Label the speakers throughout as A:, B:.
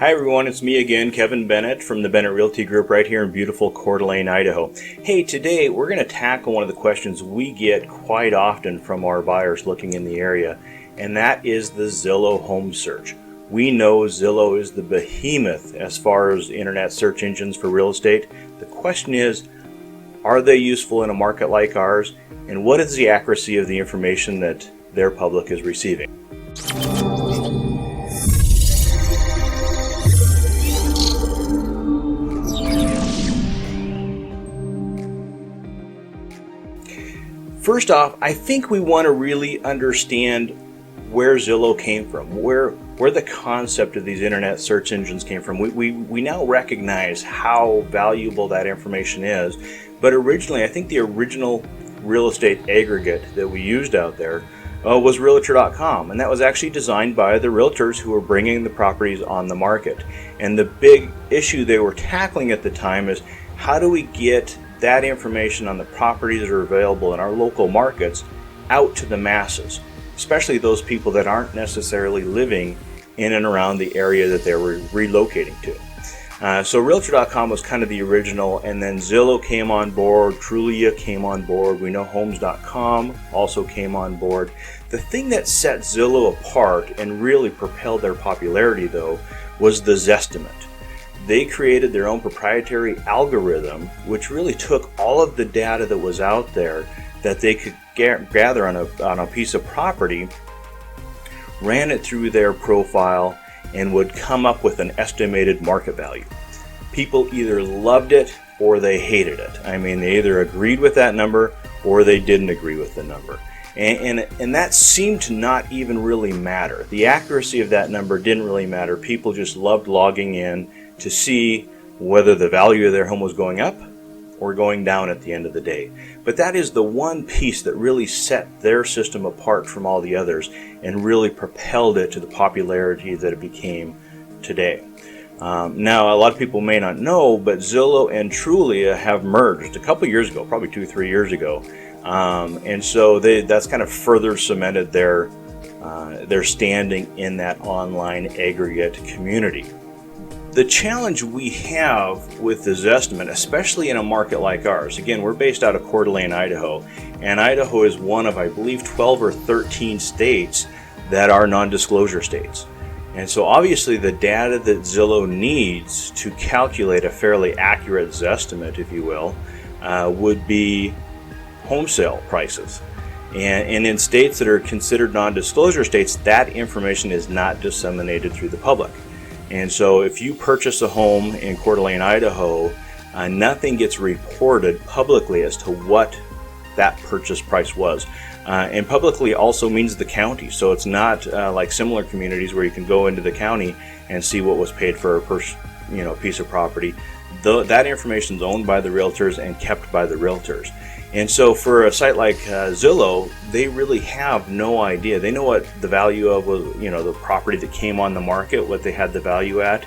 A: Hi everyone, it's me again, Kevin Bennett from the Bennett Realty Group right here in beautiful Coeur d'Alene, Idaho. Hey, today we're going to tackle one of the questions we get quite often from our buyers looking in the area, and that is the Zillow home search. We know Zillow is the behemoth as far as internet search engines for real estate. The question is, are they useful in a market like ours, and what is the accuracy of the information that their public is receiving? First off, I think we want to really understand where Zillow came from, where the concept of these internet search engines came from. We now recognize how valuable that information is, but originally, I think the original real estate aggregate that we used out there was Realtor.com, and that was actually designed by the realtors who were bringing the properties on the market. And the big issue they were tackling at the time is, how do we get that information on the properties that are available in our local markets out to the masses, especially those people that aren't necessarily living in and around the area that they were relocating to. So Realtor.com was kind of the original, and then Zillow came on board, Trulia came on board, we know Homes.com also came on board. The thing that set Zillow apart and really propelled their popularity though was the Zestimate. They created their own proprietary algorithm, which really took all of the data that was out there that they could gather on a piece of property, ran it through their profile, and would come up with an estimated market value. People either loved it or they hated it. I mean, they either agreed with that number or they didn't agree with the number. And that seemed to not even really matter. The accuracy of that number didn't really matter. People just loved logging in to see whether the value of their home was going up or going down at the end of the day. But that is the one piece that really set their system apart from all the others and really propelled it to the popularity that it became today. Now, a lot of people may not know, but Zillow and Trulia have merged a couple years ago, probably 2-3 years ago. And so that's kind of further cemented their standing in that online aggregate community. The challenge we have with the Zestimate, especially in a market like ours, again, we're based out of Coeur d'Alene, Idaho, and Idaho is one of, I believe, 12 or 13 states that are non-disclosure states. And so obviously the data that Zillow needs to calculate a fairly accurate Zestimate, if you will, would be home sale prices. And in states that are considered non-disclosure states, that information is not disseminated through the public. And so if you purchase a home in Coeur d'Alene, Idaho, nothing gets reported publicly as to what that purchase price was. And publicly also means the county. So it's not like similar communities where you can go into the county and see what was paid for a piece of property. That information is owned by the realtors and kept by the realtors. And so for a site like Zillow, they really have no idea. They know what the value of was, the property that came on the market, what they had the value at.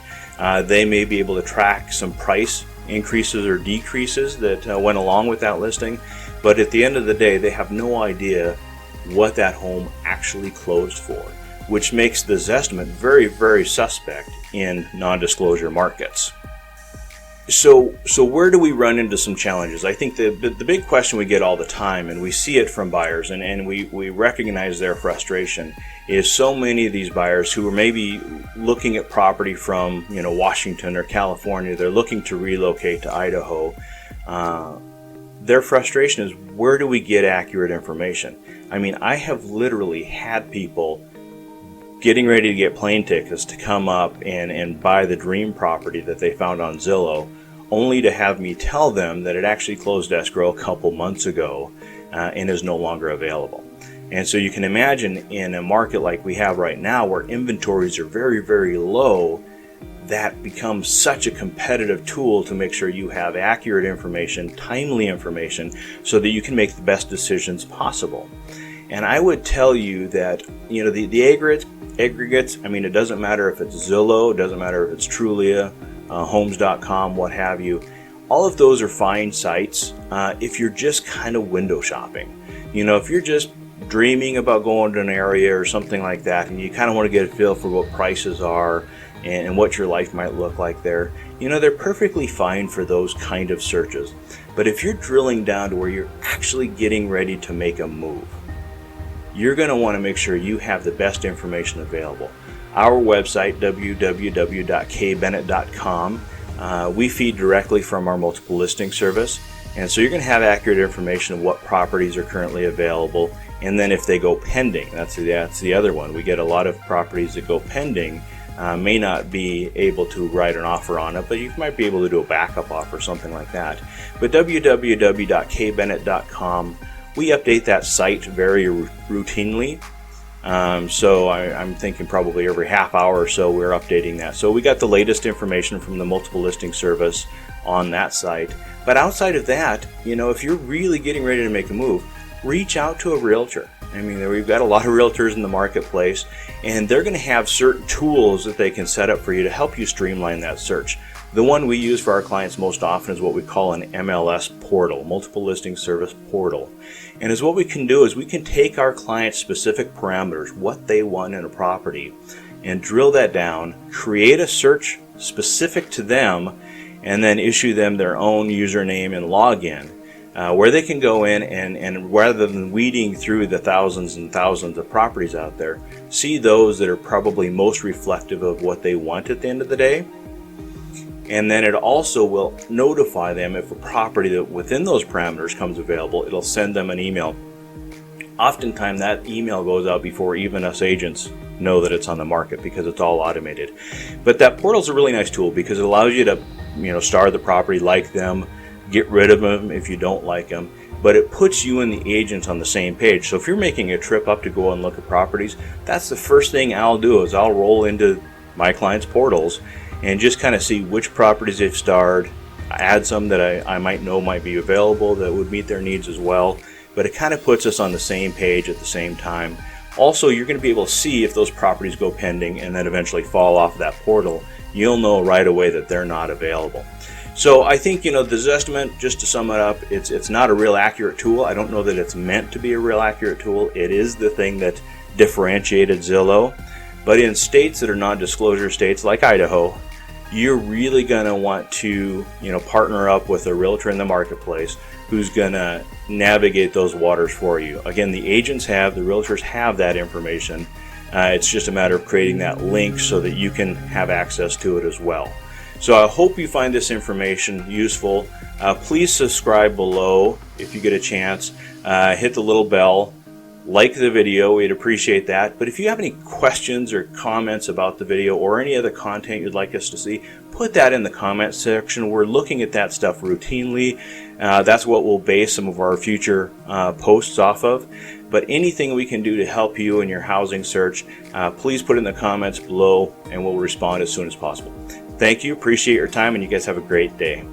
A: They may be able to track some price increases or decreases that went along with that listing. But at the end of the day, they have no idea what that home actually closed for, which makes the Zestimate very, very suspect in non-disclosure markets. So where do we run into some challenges? I think the big question we get all the time, and we see it from buyers, and we recognize their frustration, is so many of these buyers who are maybe looking at property from Washington or California, they're looking to relocate to Idaho. Their frustration is, where do we get accurate information? I mean, I have literally had people getting ready to get plane tickets to come up and buy the dream property that they found on Zillow, only to have me tell them that it actually closed escrow a couple months ago and is no longer available. And so you can imagine, in a market like we have right now, where inventories are very, very low, that becomes such a competitive tool to make sure you have accurate information, timely information, so that you can make the best decisions possible. And I would tell you that the aggregates, I mean, it doesn't matter if it's Zillow, it doesn't matter if it's Trulia, Homes.com, what have you. All of those are fine sites if you're just kind of window shopping. If you're just dreaming about going to an area or something like that, and you kind of want to get a feel for what prices are, and what your life might look like there, they're perfectly fine for those kind of searches. But if you're drilling down to where you're actually getting ready to make a move, you're going to want to make sure you have the best information available. Our website, www.kbennett.com, we feed directly from our multiple listing service, and so you're going to have accurate information of what properties are currently available, and then if they go pending. That's the other one. We get a lot of properties that go pending, may not be able to write an offer on it, but you might be able to do a backup offer, something like that. But www.kbennett.com, we update that site very routinely. So I'm thinking probably every half hour or so we're updating that. So we got the latest information from the multiple listing service on that site. But outside of that, if you're really getting ready to make a move, reach out to a realtor. I mean, we've got a lot of realtors in the marketplace, and they're going to have certain tools that they can set up for you to help you streamline that search. The one we use for our clients most often is what we call an MLS Portal, Multiple Listing Service Portal. And is what we can do is we can take our clients' specific parameters, what they want in a property, and drill that down, create a search specific to them, and then issue them their own username and login. Where they can go in and rather than weeding through the thousands and thousands of properties out there, see those that are probably most reflective of what they want at the end of the day. And then it also will notify them if a property that within those parameters comes available. It'll send them an email. Oftentimes that email goes out before even us agents know that it's on the market because it's all automated. But that portal is a really nice tool because it allows you to star the property, like them, get rid of them if you don't like them, but it puts you and the agent on the same page. So if you're making a trip up to go and look at properties, that's the first thing I'll do is I'll roll into my clients' portals and just kind of see which properties they've starred, add some that I might know might be available that would meet their needs as well. But it kind of puts us on the same page at the same time. Also, you're going to be able to see if those properties go pending and then eventually fall off that portal. You'll know right away that they're not available. So I think, the Zestimate, just to sum it up, it's not a real accurate tool. I don't know that it's meant to be a real accurate tool. It is the thing that differentiated Zillow. But in states that are non-disclosure states like Idaho, you're really going to want to, partner up with a realtor in the marketplace who's going to navigate those waters for you. Again, the agents the realtors have that information. It's just a matter of creating that link so that you can have access to it as well. So I hope you find this information useful. Please subscribe below if you get a chance. Hit the little bell. Like the video, we'd appreciate that. But if you have any questions or comments about the video or any other content you'd like us to see, put that in the comment section. We're looking at that stuff routinely. That's what we'll base some of our future posts off of. But anything we can do to help you in your housing search, please put it in the comments below and we'll respond as soon as possible. Thank you, appreciate your time, and you guys have a great day.